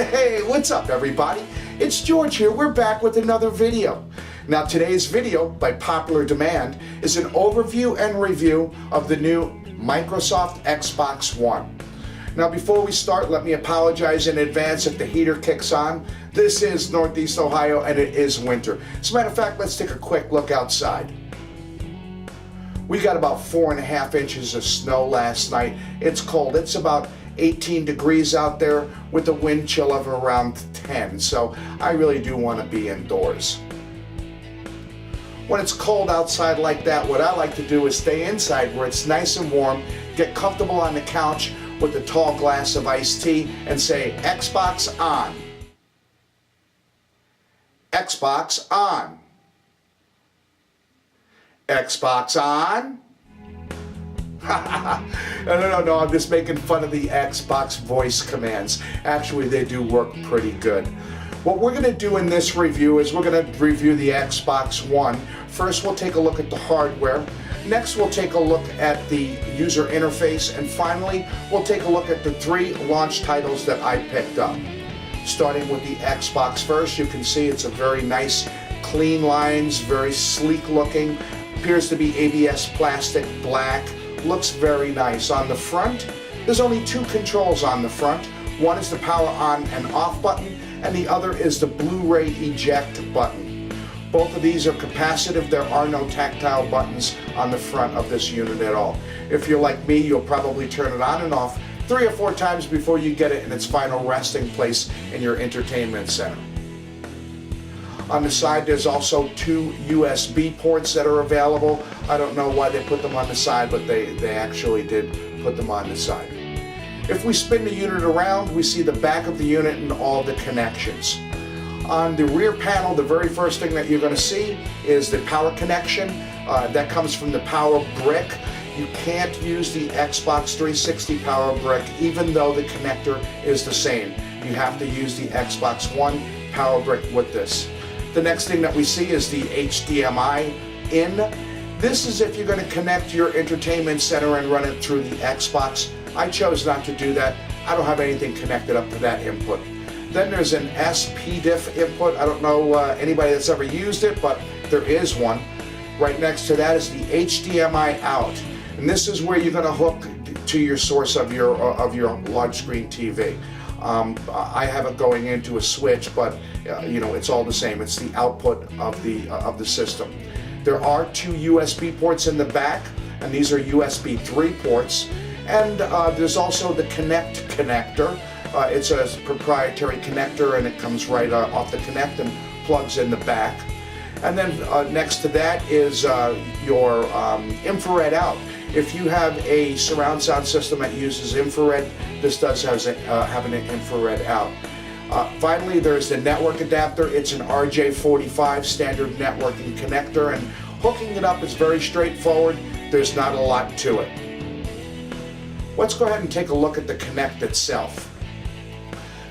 Hey, what's up everybody? It's George here. We're back with another video. Now today's video, by popular demand, is an overview and review of the new Microsoft Xbox One. Now before we start, let me apologize in advance if the heater kicks on. This is Northeast Ohio and it is winter. As a matter of fact, let's take a quick look outside. We got about 4.5 inches of snow last night. It's cold. It's about 18 degrees out there with a wind chill of around 10. So I really do want to be indoors. When it's cold outside like that, what I like to do is stay inside where it's nice and warm, get comfortable on the couch with a tall glass of iced tea and say, Xbox on. Xbox on. Xbox on. No, I'm just making fun of the Xbox voice commands. Actually, they do work pretty good. What we're going to do in this review is we're going to review the Xbox One. First, we'll take a look at the hardware. Next, we'll take a look at the user interface. And finally, we'll take a look at the 3 launch titles that I picked up. Starting with the Xbox first, you can see it's a very nice, clean lines, very sleek looking. Appears to be ABS plastic, black. Looks very nice. On the front, there's only 2 controls on the front. One is the power on and off button, and the other is the Blu-ray eject button. Both of these are capacitive. There are no tactile buttons on the front of this unit at all. If you're like me, you'll probably turn it on and off 3 or 4 times before you get it in its final resting place in your entertainment center. On the side, there's also 2 USB ports that are available. I don't know why they put them on the side, but they actually did put them on the side. If we spin the unit around, we see the back of the unit and all the connections. On the rear panel, the very first thing that you're going to see is the power connection. That comes from the power brick. You can't use the Xbox 360 power brick, even though the connector is the same. You have to use the Xbox One power brick with this. The next thing that we see is the HDMI in. This is if you're going to connect your entertainment center and run it through the Xbox. I chose not to do that. I don't have anything connected up to that input. Then there's an SPDIF input. I don't know anybody that's ever used it, but there is one. Right next to that is the HDMI out. And this is where you're going to hook to your source of your large screen TV. I have it going into a switch, but you know, it's all the same. It's the output of the system. There are 2 USB ports in the back, and these are USB 3 ports. And there's also the Connect connector. It's a proprietary connector, and it comes right off the Connect and plugs in the back. And then next to that is your infrared out. If you have a surround sound system that uses infrared, this does have an infrared out. Finally, there's the network adapter. It's an RJ45 standard networking connector, and hooking it up is very straightforward. There's not a lot to it. Let's go ahead and take a look at the Kinect itself.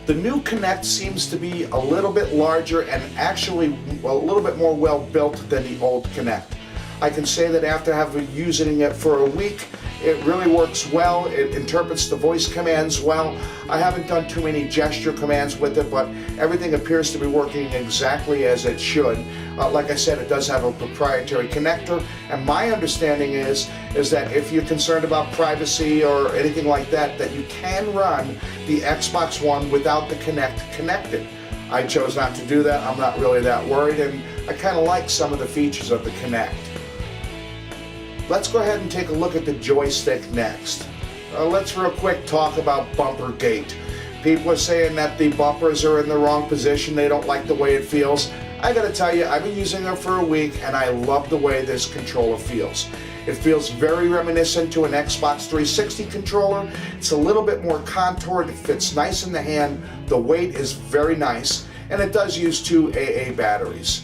The new Kinect seems to be a little bit larger and actually a little bit more well built than the old Kinect. I can say that after having using it for a week, it really works well. It interprets the voice commands well. I haven't done too many gesture commands with it, but everything appears to be working exactly as it should. Like I said, it does have a proprietary connector, and my understanding is that if you're concerned about privacy or anything like that, that you can run the Xbox One without the Kinect connected. I chose not to do that. I'm not really that worried, and I kind of like some of the features of the Kinect. Let's go ahead and take a look at the joystick next. Let's real quick talk about bumper gate. People are saying that the bumpers are in the wrong position. They don't like the way it feels. I gotta tell you, I've been using it for a week and I love the way this controller feels. It feels very reminiscent to an Xbox 360 controller. It's a little bit more contoured. It fits nice in the hand. The weight is very nice, and it does use 2 AA batteries.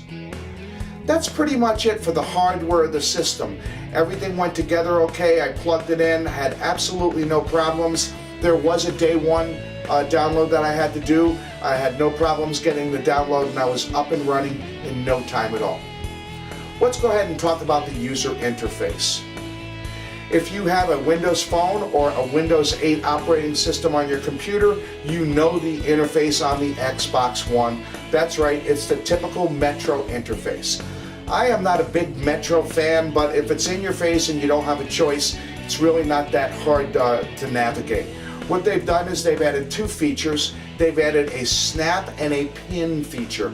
That's pretty much it for the hardware of the system. Everything went together okay. I plugged it in, had absolutely no problems. There was a day 1 download that I had to do. I had no problems getting the download, and I was up and running in no time at all. Let's go ahead and talk about the user interface. If you have a Windows phone or a Windows 8 operating system on your computer, you know the interface on the Xbox One. That's right, it's the typical Metro interface. I am not a big Metro fan, but if it's in your face and you don't have a choice, it's really not that hard to navigate. What they've done is they've added two features. They've added a snap and a pin feature.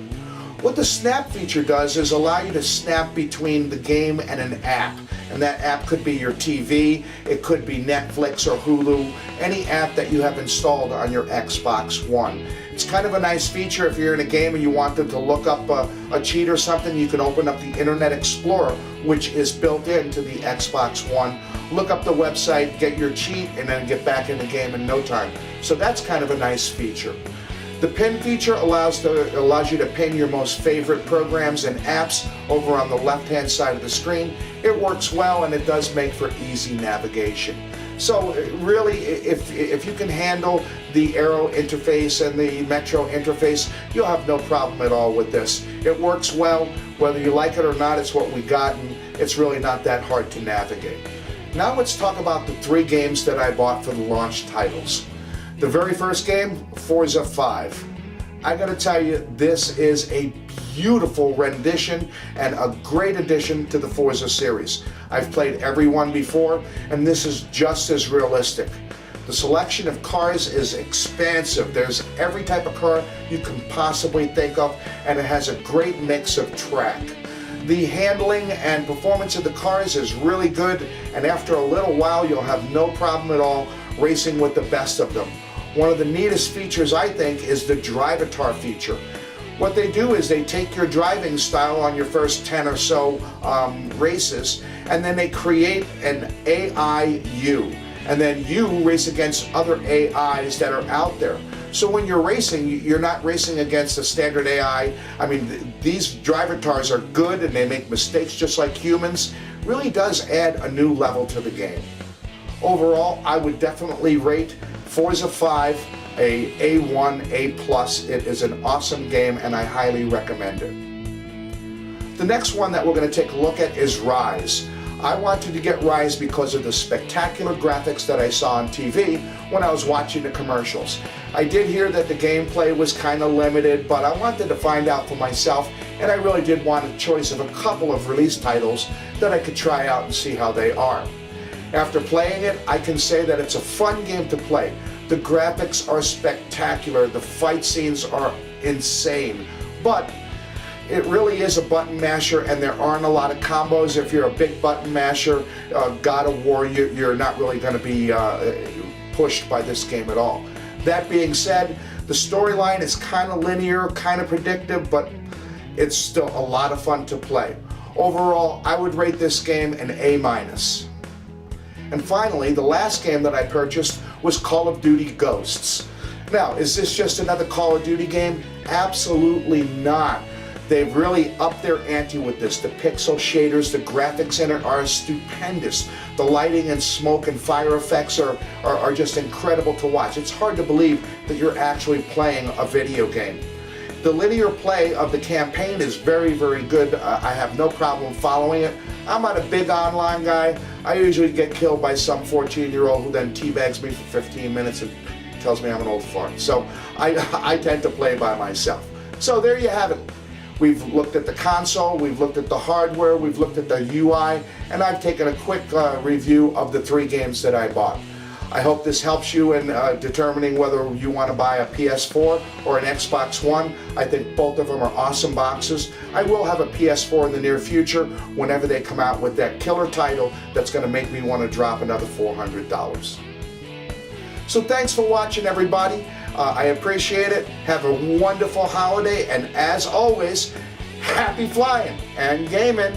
What the snap feature does is allow you to snap between the game and an app. And that app could be your TV, it could be Netflix or Hulu, any app that you have installed on your Xbox One. It's kind of a nice feature if you're in a game and you wanted to look up a cheat or something. You can open up the Internet Explorer, which is built into the Xbox One. Look up the website, get your cheat, and then get back in the game in no time. So that's kind of a nice feature. The pin feature allows you to pin your most favorite programs and apps over on the left-hand side of the screen. It works well and it does make for easy navigation. So really, if you can handle the Aero interface and the Metro interface, you'll have no problem at all with this. It works well, whether you like it or not, it's what we got, and it's really not that hard to navigate. Now let's talk about the three games that I bought for the launch titles. The very first game, Forza 5. I gotta tell you, this is a beautiful rendition and a great addition to the Forza series. I've played every one before, and this is just as realistic. The selection of cars is expansive. There's every type of car you can possibly think of, and it has a great mix of track. The handling and performance of the cars is really good, and after a little while you'll have no problem at all racing with the best of them. One of the neatest features, I think, is the Drivatar feature. What they do is they take your driving style on your first 10 or so races, and then they create an AI you. And then you race against other AIs that are out there. So when you're racing, you're not racing against a standard AI. I mean, these Drivatars are good and they make mistakes just like humans. Really does add a new level to the game. Overall, I would definitely rate Forza 5 a A1, A+. It is an awesome game and I highly recommend it. The next one that we're going to take a look at is Rise. I wanted to get Rise because of the spectacular graphics that I saw on TV when I was watching the commercials. I did hear that the gameplay was kind of limited, but I wanted to find out for myself, and I really did want a choice of a couple of release titles that I could try out and see how they are. After playing it, I can say that it's a fun game to play. The graphics are spectacular, the fight scenes are insane, but it really is a button masher and there aren't a lot of combos. If you're a big button masher, God of War, you're not really going to be pushed by this game at all. That being said, the storyline is kind of linear, kind of predictive, but it's still a lot of fun to play. Overall, I would rate this game an A-. And finally, the last game that I purchased was Call of Duty Ghosts. Now, is this just another Call of Duty game? Absolutely not. They've really upped their ante with this. The pixel shaders, the graphics in it are stupendous. The lighting and smoke and fire effects are just incredible to watch. It's hard to believe that you're actually playing a video game. The linear play of the campaign is very, very good. I have no problem following it. I'm not a big online guy. I usually get killed by some 14-year-old who then teabags me for 15 minutes and tells me I'm an old fart. So I tend to play by myself. So there you have it. We've looked at the console, we've looked at the hardware, we've looked at the UI, and I've taken a quick review of the three games that I bought. I hope this helps you in determining whether you want to buy a PS4 or an Xbox One. I think both of them are awesome boxes. I will have a PS4 in the near future whenever they come out with that killer title that's going to make me want to drop another $400. So thanks for watching, everybody. I appreciate it. Have a wonderful holiday, and as always, happy flying and gaming.